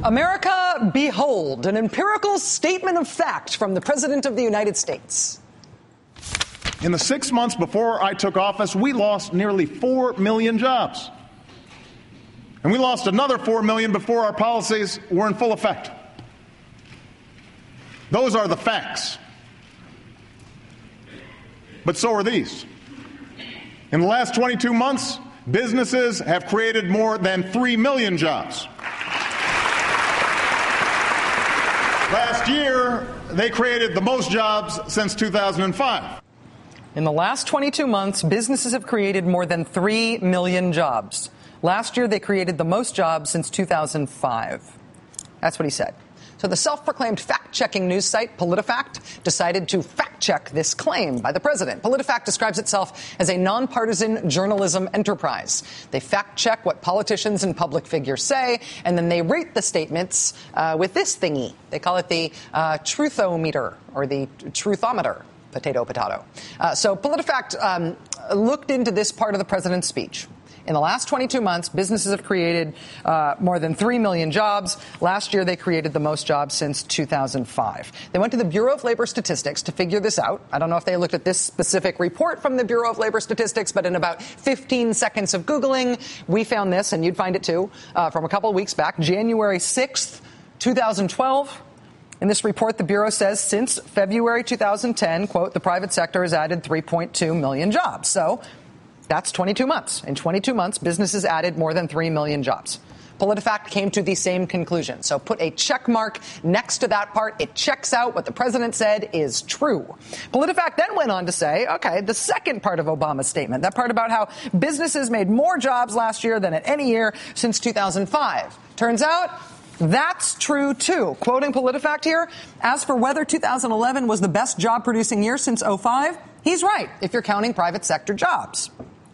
America, behold, an empirical statement of fact from the President of the United States. In the 6 months before I took office, we lost nearly 4 million jobs. And we lost another 4 million before our policies were in full effect. Those are the facts. But so are these. In the last 22 months, businesses have created more than 3 million jobs. Last year, they created the most jobs since 2005. In the last 22 months, businesses have created more than 3 million jobs. Last year, they created the most jobs since 2005. That's what he said. So the self-proclaimed fact-checking news site PolitiFact decided to fact-check this claim by the president. PolitiFact describes itself as a nonpartisan journalism enterprise. They fact-check what politicians and public figures say, and then they rate the statements with this thingy. They call it the truthometer or the truthometer. Potato. So PolitiFact looked into this part of the president's speech. In the last 22 months, businesses have created more than 3 million jobs. Last year, they created the most jobs since 2005. They went to the Bureau of Labor Statistics to figure this out. I don't know if they looked at this specific report from the Bureau of Labor Statistics, but in about 15 seconds of Googling, we found this, and you'd find it too, from a couple of weeks back, January 6th, 2012. In this report, the Bureau says since February 2010, quote, the private sector has added 3.2 million jobs. So that's 22 months. In 22 months, businesses added more than 3 million jobs. PolitiFact came to the same conclusion. So put a check mark next to that part. It checks out what the president said is true. PolitiFact then went on to say, okay, the second part of Obama's statement, that part about how businesses made more jobs last year than at any year since 2005. Turns out that's true, too. Quoting PolitiFact here, as for whether 2011 was the best job-producing year since 2005, he's right if you're counting private sector jobs.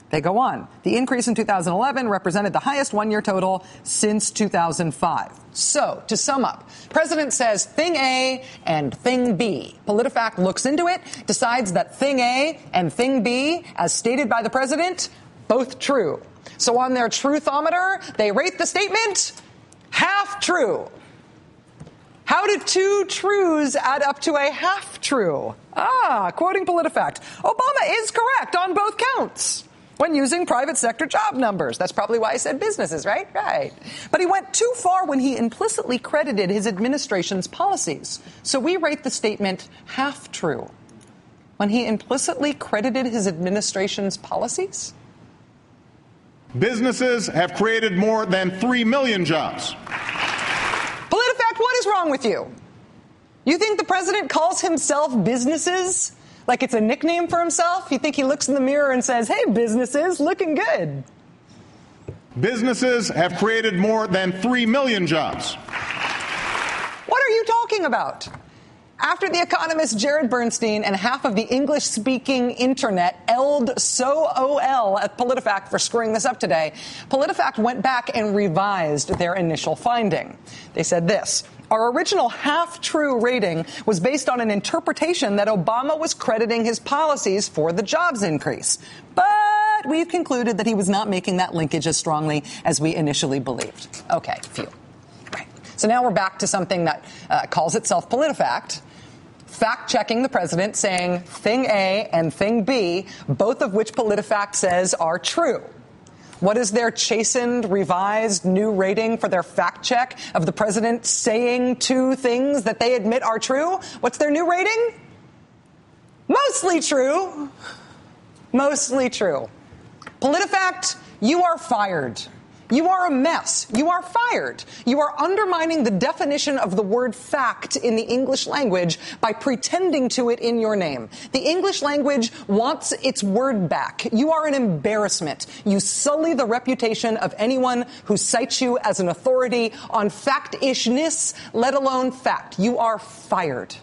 They go on. The increase in 2011 represented the highest one-year total since 2005. So, to sum up, President says thing A and thing B. PolitiFact looks into it, decides that thing A and thing B, as stated by the president, both true. So on their truthometer, they rate the statement half true. How do two trues add up to a half true? Quoting PolitiFact, Obama is correct on both counts when using private sector job numbers. That's probably why he said businesses, right? Right. But he went too far when he implicitly credited his administration's policies. So we rate the statement half true. When he implicitly credited his administration's policies? Businesses have created more than 3 million jobs. PolitiFact, what is wrong with you? You think the president calls himself businesses like it's a nickname for himself? You think he looks in the mirror and says, hey, businesses, looking good? Businesses have created more than 3 million jobs. What are you talking about? After the economist Jared Bernstein and half of the English-speaking internet elled so-ol at PolitiFact for screwing this up today, PolitiFact went back and revised their initial finding. They said this: our original half-true rating was based on an interpretation that Obama was crediting his policies for the jobs increase. But we've concluded that he was not making that linkage as strongly as we initially believed. Okay, phew. Right. So now we're back to something that calls itself PolitiFact, fact-checking the president, saying thing A and thing B, both of which PolitiFact says are true. What is their chastened, revised, new rating for their fact-check of the president saying two things that they admit are true? What's their new rating? Mostly true. Mostly true. PolitiFact, you are fired. You are a mess. You are fired. You are undermining the definition of the word fact in the English language by pretending to it in your name. The English language wants its word back. You are an embarrassment. You sully the reputation of anyone who cites you as an authority on fact-ishness, let alone fact. You are fired.